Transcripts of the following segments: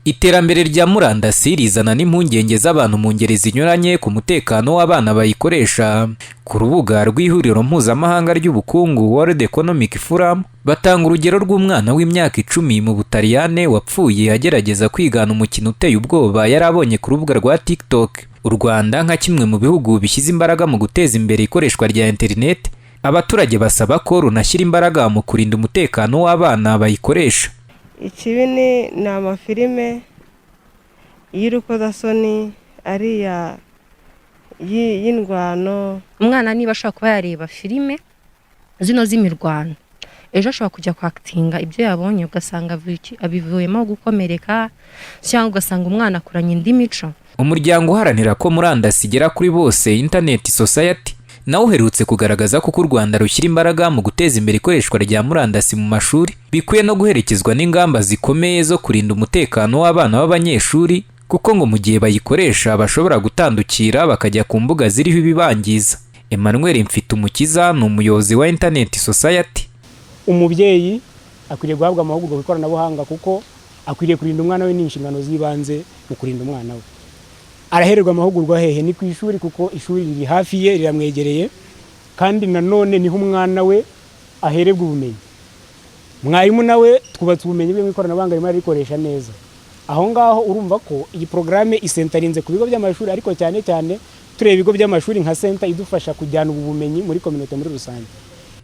Iterambere rya murandasi rizana n'impungenge z'abantu mu ngeri zinyuranye ku mutekano w'abana bayikoresha. Ku rubuga rw'ihuriro mpuzamahanga ry'ubukungu World Economic Forum batanga urugero rw'umwana w'imyaka 10 mu Butaliyane wapfuye agerageza kwigana umukino uteye ubwoba yari abonye ku rubuga rwa TikTok. U Rwanda nka kimwe mu bihugu bishyize imbaraga mu guteza imbere ikoreshwa rya internet, abaturage basaba ko runashyira imbaraga mu kurinda umutekano w'abana bayikoresha. Ikibi ni amafilime y'urukozasoni ariya y'indwano. Umwana niba ashaka kuba yareba filime zino z'imirwano, ejo ashobora kujya kwakitinga ibyo yabonye ugasanga abivuyemo gukomereka, cyangwa ugasanga umwana akuranye indi mico. Umuryango uharanira ko murandasi igera kuri bose Internet Society nawe uherutse kugaragaza ko u Rwanda rushyira imbaraga mu guteza imbere ikoreshwa rya murandasi mu mashuri, bikwiye no guherekezwa n'ingamba zikomeye zo kurinda umutekano w'abana b'abanyeshuri, kuko ngo mu gihe bayikoresha bashobora gutandukira bakajya ku mbuga ziriho ibibangiza. Emmanuel Mfitumukiza ni umuyobozi wa Internet Society. Umubyeyi akwiriye guhabwa amahugurwa ku ikoranabuhanga kuko akwiriye kurinda umwana we n'inshingano z'ibanze mu kurinda umwana we. Arahererwa amahugurwa hehe? Ni ku ishuri, kuko ishuri riri hafi ye, riramwegereye, kandi nanone niho umwana we ahererwa ubumenyi. Mwarimu nawe twubatse ubumenyi bwe mu ikoranabuhanga rimwe arikoresha neza. Aho ngaho urumva ko iyi programme isentarinze ku bigo by'amashuri, ariko cyane cyane tureba ibigo by'amashuri nka center idufasha kujyana ubumenyi muri community muri rusange.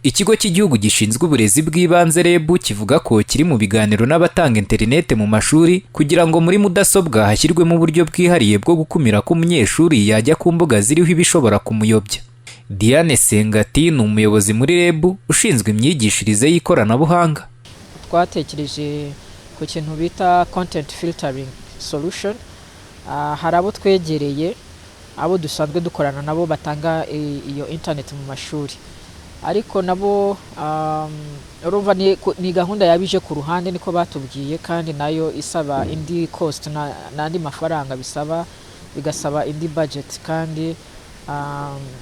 Ikigo cy'igihugu gishinzwe uburezi bw'ibanze REB kivuga ko kiri mu biganiro n'abatanga internet mu mashuri kugira ngo muri mudasobwa hashyirwemo uburyo bwihariye bwo gukumira ko umunyeshuri yajya ku mbuga ziriho ibishobora kumuyobya. Diane Sengati ni umuyobozi muri REB ushinzwe imyigishirize y'ikoranabuhanga. Twatekereje ku kintu bita content filtering solution. Hari abo twegereye, abo dusanzwe dukorana nabo batanga iyo internet mu mashuri, ariko nabo urumva ni gahunda yabije ku ruhande niko batubwiye, kandi nayo isaba indi cost n'andi mafaranga bigasaba indi budget, kandi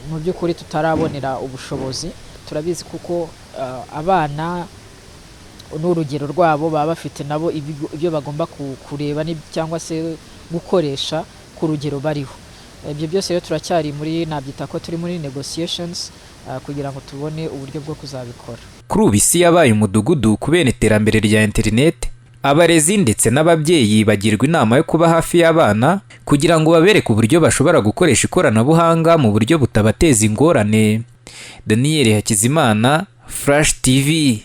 mu by'ukuri tutarabonera ubushobozi. Turabizi kuko abana n'urugero rwabo baba bafite nabo ibyo bagomba kureba cyangwa se gukoresha ku rugero bariho. Ibyo byose rero turacyari nabyita ko turi muri negotiations kugira ngo tubone uburyo bwo kuzabikora. Kuri ubu isi yabaye umudugudu kubera iterambere rya internet. Abarezi ndetse n'ababyeyi bagirwa inama yo kuba hafi y'abana kugira ngo babereke uburyo bashobora gukoresha ikoranabuhanga mu buryo butabateza ingorane. Daniel Hakizimana, Flash TV.